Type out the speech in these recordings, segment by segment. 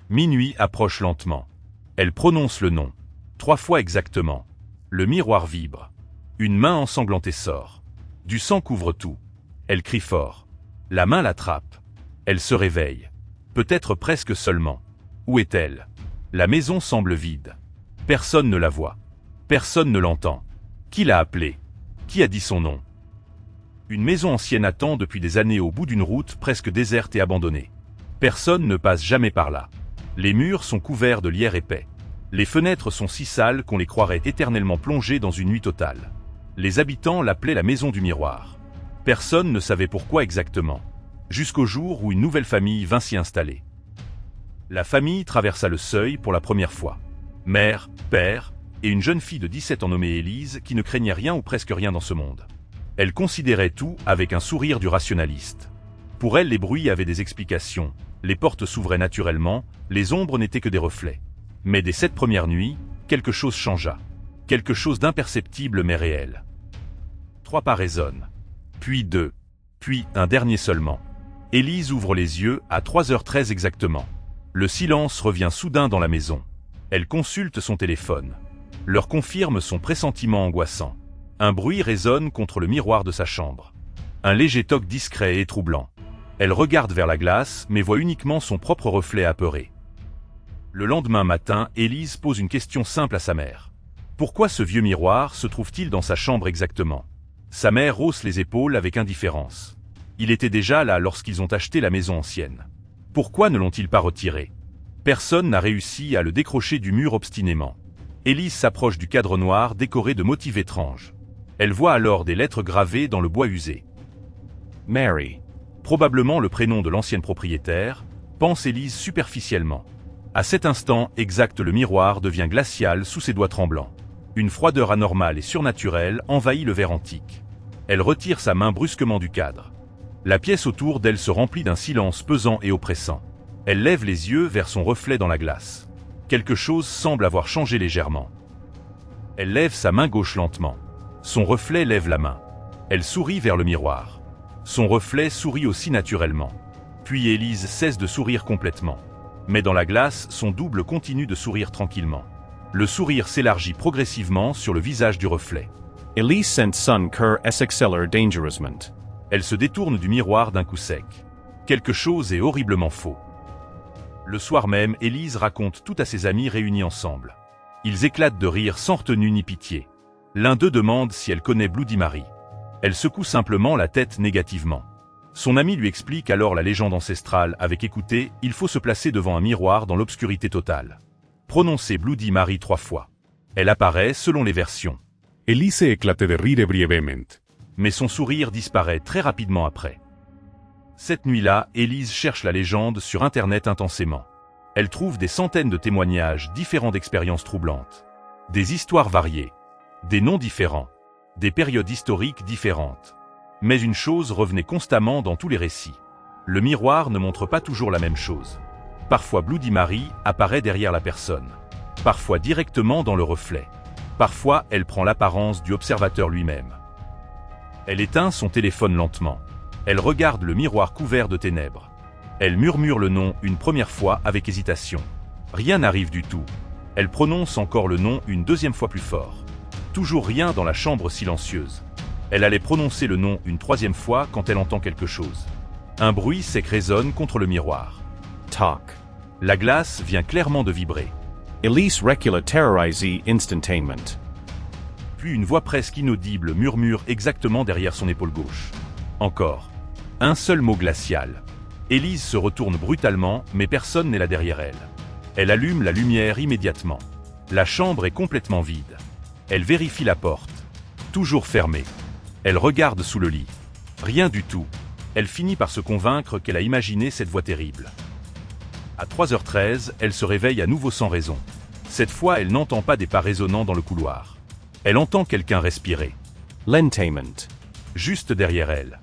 Minuit approche lentement. Elle prononce le nom. 3 fois exactement. Le miroir vibre. Une main ensanglantée sort. Du sang couvre tout. Elle crie fort. La main l'attrape. Elle se réveille. Peut-être presque seulement. Où est-elle? La maison semble vide. Personne ne la voit. Personne ne l'entend. Qui l'a appelée? Qui a dit son nom? Une maison ancienne attend depuis des années au bout d'une route presque déserte et abandonnée. Personne ne passe jamais par là. Les murs sont couverts de lierre épais. Les fenêtres sont si sales qu'on les croirait éternellement plongées dans une nuit totale. Les habitants l'appelaient la maison du miroir. Personne ne savait pourquoi exactement. Jusqu'au jour où une nouvelle famille vint s'y installer. La famille traversa le seuil pour la première fois. Mère, père, et une jeune fille de 17 ans nommée Élise qui ne craignait rien ou presque rien dans ce monde. Elle considérait tout avec un sourire du rationaliste. Pour elle, les bruits avaient des explications, les portes s'ouvraient naturellement, les ombres n'étaient que des reflets. Mais dès cette première nuit, quelque chose changea. Quelque chose d'imperceptible mais réel. 3 pas résonnent. Puis 2. Puis un dernier seulement. Élise ouvre les yeux à 3h13 exactement. Le silence revient soudain dans la maison. Elle consulte son téléphone. Leur confirme son pressentiment angoissant. Un bruit résonne contre le miroir de sa chambre. Un léger toc discret et troublant. Elle regarde vers la glace, mais voit uniquement son propre reflet apeuré. Le lendemain matin, Élise pose une question simple à sa mère. Pourquoi ce vieux miroir se trouve-t-il dans sa chambre exactement? Sa mère hausse les épaules avec indifférence. Il était déjà là lorsqu'ils ont acheté la maison ancienne. Pourquoi ne l'ont-ils pas retiré? Personne n'a réussi à le décrocher du mur obstinément. Élise s'approche du cadre noir décoré de motifs étranges. Elle voit alors des lettres gravées dans le bois usé. Mary. Probablement le prénom de l'ancienne propriétaire, pense Élise superficiellement. À cet instant exact, le miroir devient glacial sous ses doigts tremblants. Une froideur anormale et surnaturelle envahit le verre antique. Elle retire sa main brusquement du cadre. La pièce autour d'elle se remplit d'un silence pesant et oppressant. Elle lève les yeux vers son reflet dans la glace. Quelque chose semble avoir changé légèrement. Elle lève sa main gauche lentement. Son reflet lève la main. Elle sourit vers le miroir. Son reflet sourit aussi naturellement. Puis Élise cesse de sourire complètement. Mais dans la glace, son double continue de sourire tranquillement. Le sourire s'élargit progressivement sur le visage du reflet. Elise sent son cœur s'accélère dangereusement. Elle se détourne du miroir d'un coup sec. Quelque chose est horriblement faux. Le soir même, Élise raconte tout à ses amis réunis ensemble. Ils éclatent de rire sans retenue ni pitié. L'un d'eux demande si elle connaît Bloody Mary. Elle secoue simplement la tête négativement. Son ami lui explique alors la légende ancestrale avec écoutez, il faut se placer devant un miroir dans l'obscurité totale. Prononcez Bloody Mary 3 fois. Elle apparaît selon les versions. Elise éclate de rire brièvement. Mais son sourire disparaît très rapidement après. Cette nuit-là, Élise cherche la légende sur Internet intensément. Elle trouve des centaines de témoignages différents d'expériences troublantes. Des histoires variées. Des noms différents. Des périodes historiques différentes. Mais une chose revenait constamment dans tous les récits. Le miroir ne montre pas toujours la même chose. Parfois Bloody Mary apparaît derrière la personne. Parfois directement dans le reflet. Parfois elle prend l'apparence du observateur lui-même. Elle éteint son téléphone lentement. Elle regarde le miroir couvert de ténèbres. Elle murmure le nom une première fois avec hésitation. Rien n'arrive du tout. Elle prononce encore le nom une deuxième fois plus fort. Toujours rien dans la chambre silencieuse. Elle allait prononcer le nom une troisième fois quand elle entend quelque chose. Un bruit sec résonne contre le miroir. Talk. La glace vient clairement de vibrer. Elise recula terrorisée instantanément. Puis une voix presque inaudible murmure exactement derrière son épaule gauche. Encore. Un seul mot glacial. Élise se retourne brutalement, mais personne n'est là derrière elle. Elle allume la lumière immédiatement. La chambre est complètement vide. Elle vérifie la porte. Toujours fermée. Elle regarde sous le lit. Rien du tout. Elle finit par se convaincre qu'elle a imaginé cette voix terrible. À 3h13, elle se réveille à nouveau sans raison. Cette fois, elle n'entend pas des pas résonnants dans le couloir. Elle entend quelqu'un respirer. Lentement. Juste derrière elle.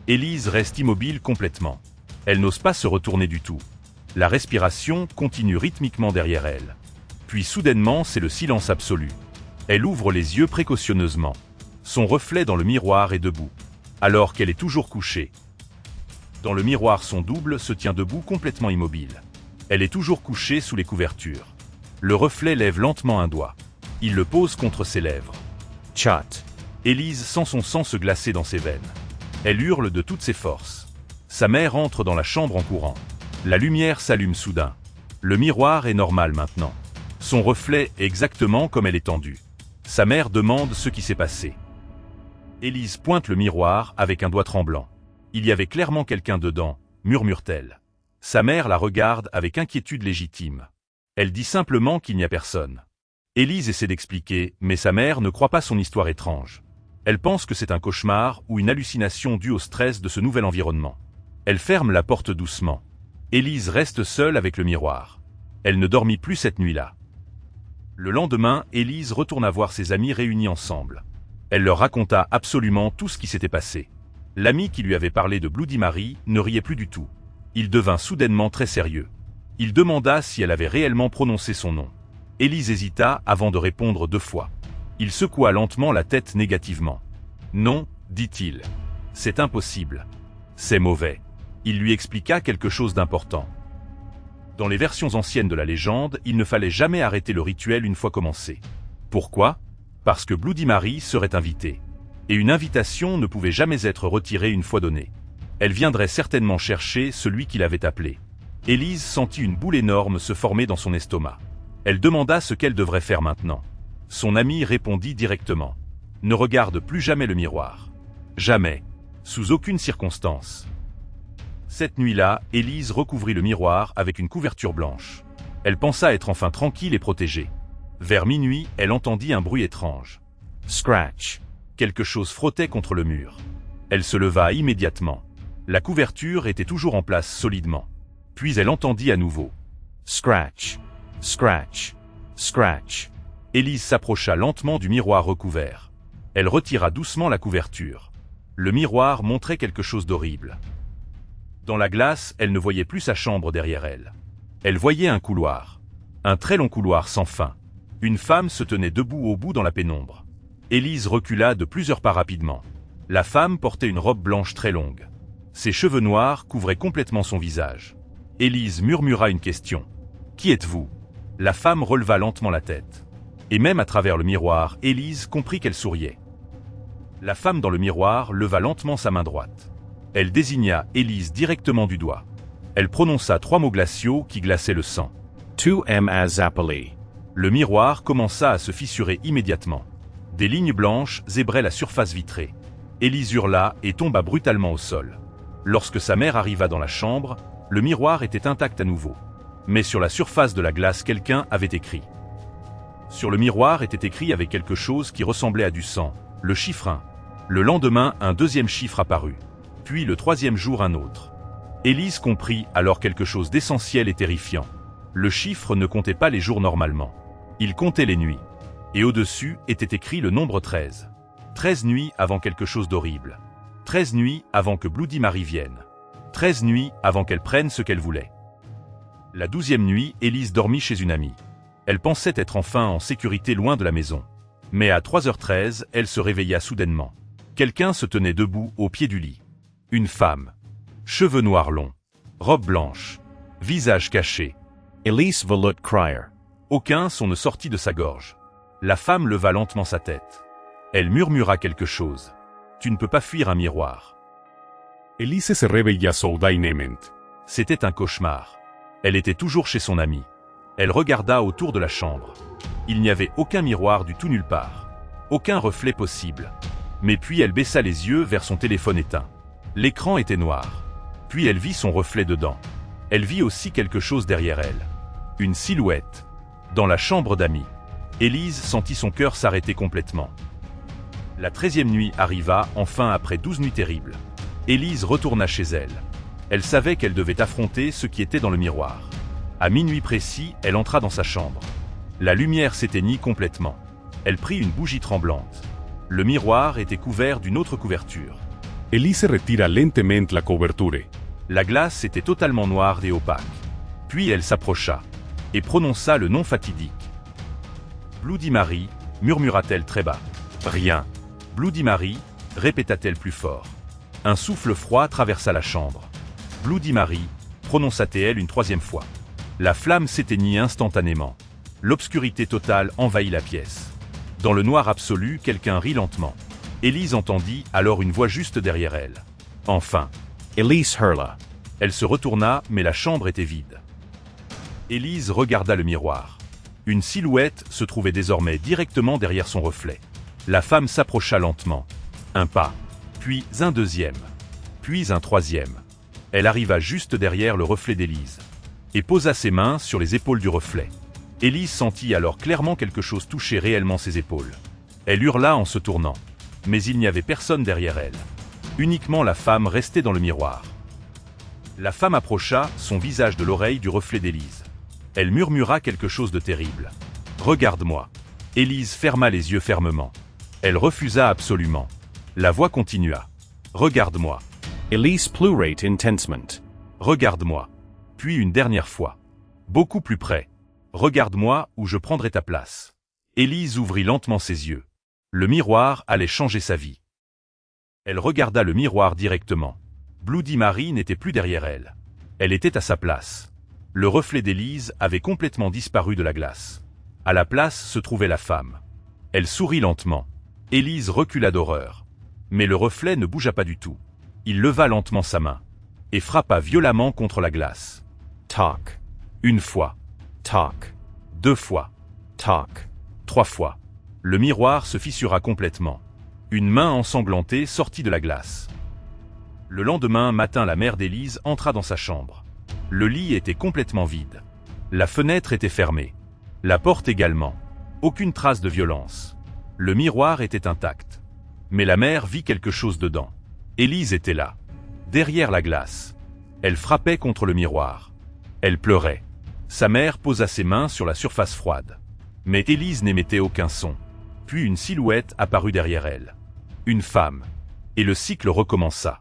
Élise reste immobile complètement. Elle n'ose pas se retourner du tout. La respiration continue rythmiquement derrière elle. Puis soudainement, c'est le silence absolu. Elle ouvre les yeux précautionneusement. Son reflet dans le miroir est debout, alors qu'elle est toujours couchée. Dans le miroir, son double se tient debout complètement immobile. Elle est toujours couchée sous les couvertures. Le reflet lève lentement un doigt. Il le pose contre ses lèvres. Chut. Élise sent son sang se glacer dans ses veines. Elle hurle de toutes ses forces. Sa mère entre dans la chambre en courant. La lumière s'allume soudain. Le miroir est normal maintenant. Son reflet est exactement comme elle est tendue. Sa mère demande ce qui s'est passé. Élise pointe le miroir avec un doigt tremblant. Il y avait clairement quelqu'un dedans, murmure-t-elle. Sa mère la regarde avec inquiétude légitime. Elle dit simplement qu'il n'y a personne. Élise essaie d'expliquer, mais sa mère ne croit pas son histoire étrange. Elle pense que c'est un cauchemar ou une hallucination due au stress de ce nouvel environnement. Elle ferme la porte doucement. Élise reste seule avec le miroir. Elle ne dormit plus cette nuit-là. Le lendemain, Élise retourna voir ses amis réunis ensemble. Elle leur raconta absolument tout ce qui s'était passé. L'ami qui lui avait parlé de Bloody Mary ne riait plus du tout. Il devint soudainement très sérieux. Il demanda si elle avait réellement prononcé son nom. Élise hésita avant de répondre 2 fois. Il secoua lentement la tête négativement. « Non, dit-il. C'est impossible. C'est mauvais. » Il lui expliqua quelque chose d'important. Dans les versions anciennes de la légende, il ne fallait jamais arrêter le rituel une fois commencé. Pourquoi ? Parce que Bloody Mary serait invitée. Et une invitation ne pouvait jamais être retirée une fois donnée. Elle viendrait certainement chercher celui qui l'avait appelée. Élise sentit une boule énorme se former dans son estomac. Elle demanda ce qu'elle devrait faire maintenant. Son ami répondit directement. « Ne regarde plus jamais le miroir. Jamais. Sous aucune circonstance. » Cette nuit-là, Élise recouvrit le miroir avec une couverture blanche. Elle pensa être enfin tranquille et protégée. Vers minuit, elle entendit un bruit étrange. Scratch. Quelque chose frottait contre le mur. Elle se leva immédiatement. La couverture était toujours en place solidement. Puis elle entendit à nouveau. Scratch. Scratch. Scratch. Élise s'approcha lentement du miroir recouvert. Elle retira doucement la couverture. Le miroir montrait quelque chose d'horrible. Dans la glace, elle ne voyait plus sa chambre derrière elle. Elle voyait un couloir. Un très long couloir sans fin. Une femme se tenait debout au bout dans la pénombre. Élise recula de plusieurs pas rapidement. La femme portait une robe blanche très longue. Ses cheveux noirs couvraient complètement son visage. Élise murmura une question. « Qui êtes-vous » La femme releva lentement la tête. Et même à travers le miroir, Élise comprit qu'elle souriait. La femme dans le miroir leva lentement sa main droite. Elle désigna Élise directement du doigt. Elle prononça 3 mots glaciaux qui glaçaient le sang. « Tu m'as appelé » Le miroir commença à se fissurer immédiatement. Des lignes blanches zébraient la surface vitrée. Élise hurla et tomba brutalement au sol. Lorsque sa mère arriva dans la chambre, le miroir était intact à nouveau. Mais sur la surface de la glace, quelqu'un avait écrit. Sur le miroir était écrit avec quelque chose qui ressemblait à du sang, le chiffre 1. Le lendemain, un 2e chiffre apparut. Puis le 3e jour, un autre. Élise comprit alors quelque chose d'essentiel et terrifiant. Le chiffre ne comptait pas les jours normalement. Il comptait les nuits. Et au-dessus était écrit le nombre 13. 13 nuits avant quelque chose d'horrible. 13 nuits avant que Bloody Mary vienne. 13 nuits avant qu'elle prenne ce qu'elle voulait. La 12e nuit, Élise dormit chez une amie. Elle pensait être enfin en sécurité loin de la maison. Mais à 3h13, elle se réveilla soudainement. Quelqu'un se tenait debout au pied du lit. Une femme. Cheveux noirs longs. Robe blanche. Visage caché. Elise volut crier. Aucun son ne sortit de sa gorge. La femme leva lentement sa tête. Elle murmura quelque chose. « Tu ne peux pas fuir un miroir. » Elise se reveía soudainement. C'était un cauchemar. Elle était toujours chez son amie. Elle regarda autour de la chambre. Il n'y avait aucun miroir du tout nulle part. Aucun reflet possible. Mais puis elle baissa les yeux vers son téléphone éteint. L'écran était noir. Puis elle vit son reflet dedans. Elle vit aussi quelque chose derrière elle. Une silhouette. Dans la chambre d'amis. Élise sentit son cœur s'arrêter complètement. La 13e nuit arriva, enfin après 12 nuits terribles. Élise retourna chez elle. Elle savait qu'elle devait affronter ce qui était dans le miroir. À minuit précis, elle entra dans sa chambre. La lumière s'éteignit complètement. Elle prit une bougie tremblante. Le miroir était couvert d'une autre couverture. Elise retira lentement la couverture. La glace était totalement noire et opaque. Puis elle s'approcha et prononça le nom fatidique. « Bloody Mary » murmura-t-elle très bas. « Rien. »« Bloody Mary » répéta-t-elle plus fort. Un souffle froid traversa la chambre. « Bloody Mary » prononça-t-elle une 3e fois. La flamme s'éteignit instantanément. L'obscurité totale envahit la pièce. Dans le noir absolu, quelqu'un rit lentement. Élise entendit alors une voix juste derrière elle. Enfin. Elise hurla. Elle se retourna, mais la chambre était vide. Élise regarda le miroir. Une silhouette se trouvait désormais directement derrière son reflet. La femme s'approcha lentement. Un pas, puis un deuxième, puis un troisième. Elle arriva juste derrière le reflet d'Élise et posa ses mains sur les épaules du reflet. Élise sentit alors clairement quelque chose toucher réellement ses épaules. Elle hurla en se tournant, mais il n'y avait personne derrière elle. Uniquement la femme restait dans le miroir. La femme approcha son visage de l'oreille du reflet d'Élise. Elle murmura quelque chose de terrible. « Regarde-moi !» Élise ferma les yeux fermement. Elle refusa absolument. La voix continua. « Regarde-moi !» Elise plurate intensement. « Regarde-moi !» Puis une dernière fois. Beaucoup plus près. « Regarde-moi ou je prendrai ta place. » Élise ouvrit lentement ses yeux. Le miroir allait changer sa vie. Elle regarda le miroir directement. Bloody Mary n'était plus derrière elle. Elle était à sa place. Le reflet d'Élise avait complètement disparu de la glace. À la place se trouvait la femme. Elle sourit lentement. Élise recula d'horreur. Mais le reflet ne bougea pas du tout. Il leva lentement sa main et frappa violemment contre la glace. Toc. Une fois. Toc. Deux fois. Toc. Trois fois. Le miroir se fissura complètement. Une main ensanglantée sortit de la glace. Le lendemain matin, la mère d'Élise entra dans sa chambre. Le lit était complètement vide. La fenêtre était fermée. La porte également. Aucune trace de violence. Le miroir était intact. Mais la mère vit quelque chose dedans. Élise était là, derrière la glace. Elle frappait contre le miroir. Elle pleurait. Sa mère posa ses mains sur la surface froide. Mais Élise n'émettait aucun son. Puis une silhouette apparut derrière elle. Une femme. Et le cycle recommença.